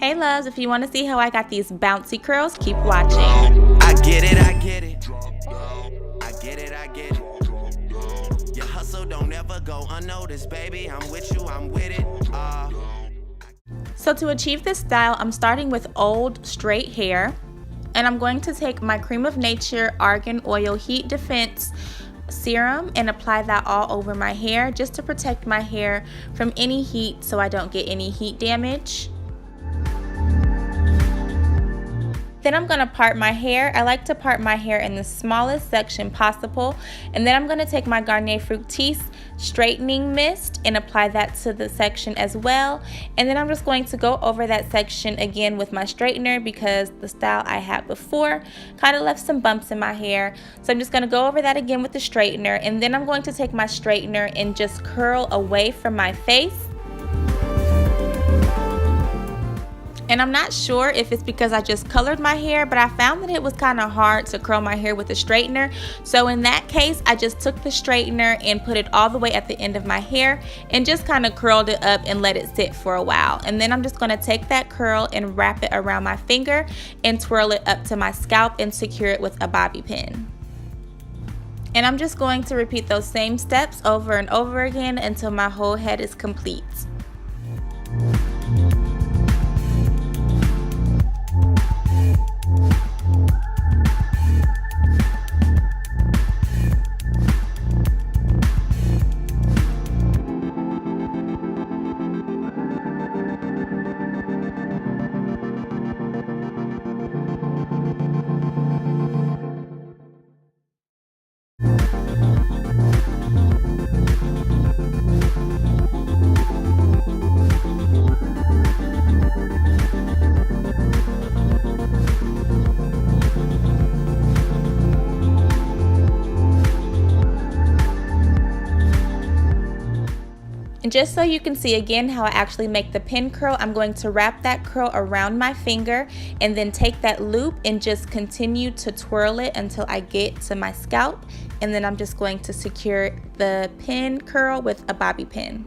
Hey loves, if you want to see how I got these bouncy curls, keep watching. I get it, I get it. I get it, I get it. Your hustle don't ever go unnoticed, baby. I'm with you, I'm with it. So to achieve this style, I'm starting with old straight hair, and I'm going to take my Cream of Nature Argan Oil Heat Defense Serum and apply that all over my hair just to protect my hair from any heat so I don't get any heat damage. Then I'm going to part my hair. I like to part my hair in the smallest section possible. And then I'm going to take my Garnier Fructis straightening mist and apply that to the section as well. And then I'm just going to go over that section again with my straightener because the style I had before kind of left some bumps in my hair. So I'm just going to go over that again with the straightener. And then I'm going to take my straightener and just curl away from my face. And I'm not sure if it's because I just colored my hair, but I found that it was kind of hard to curl my hair with a straightener. So in that case, I just took the straightener and put it all the way at the end of my hair and just kind of curled it up and let it sit for a while. And then I'm just going to take that curl and wrap it around my finger and twirl it up to my scalp and secure it with a bobby pin. And I'm just going to repeat those same steps over and over again until my whole head is complete. And just so you can see again how I actually make the pin curl, I'm going to wrap that curl around my finger and then take that loop and just continue to twirl it until I get to my scalp. And then I'm just going to secure the pin curl with a bobby pin.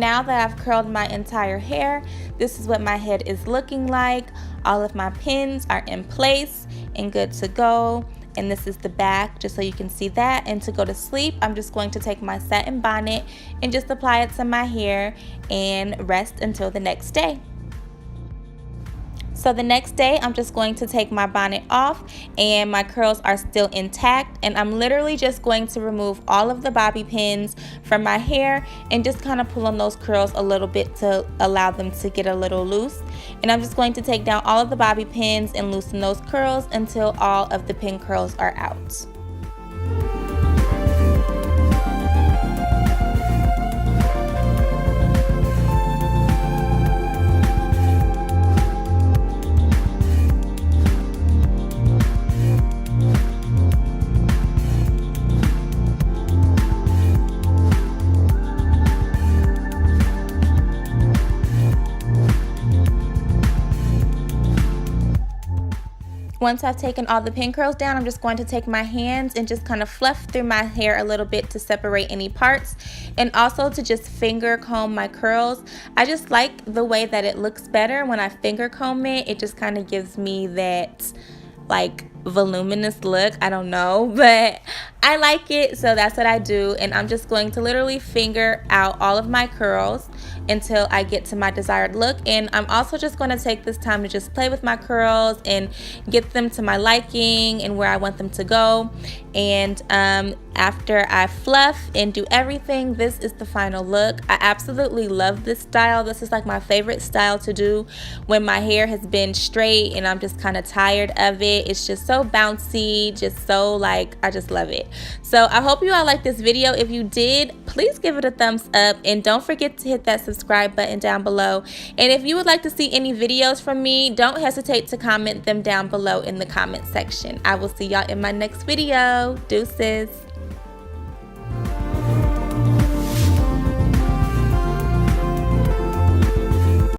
now that I've curled my entire hair, this is what my head is looking like. All of my pins are in place and good to go. And this is the back, just so you can see that. And to go to sleep, I'm just going to take my satin bonnet and just apply it to my hair and rest until the next day. So the next day, I'm just going to take my bonnet off and my curls are still intact, and I'm literally just going to remove all of the bobby pins from my hair and just kind of pull on those curls a little bit to allow them to get a little loose. And I'm just going to take down all of the bobby pins and loosen those curls until all of the pin curls are out. Once I've taken all the pin curls down, I'm just going to take my hands and just kind of fluff through my hair a little bit to separate any parts, and also to just finger comb my curls. I just like the way that it looks better when I finger comb it. It just kind of gives me that like voluminous look. I don't know, but I like it, so that's what I do. And I'm just going to literally finger out all of my curls until I get to my desired look. And I'm also just going to take this time to just play with my curls and get them to my liking and where I want them to go. And after I fluff and do everything, this is the final look. I absolutely love this style. This is like my favorite style to do when my hair has been straight and I'm just kind of tired of it. It's just so bouncy, just so like, I just love it. So I hope you all liked this video. If you did, please give it a thumbs up and don't forget to hit that subscribe button down below. And if you would like to see any videos from me, don't hesitate to comment them down below in the comment section. I will see y'all in my next video. Deuces.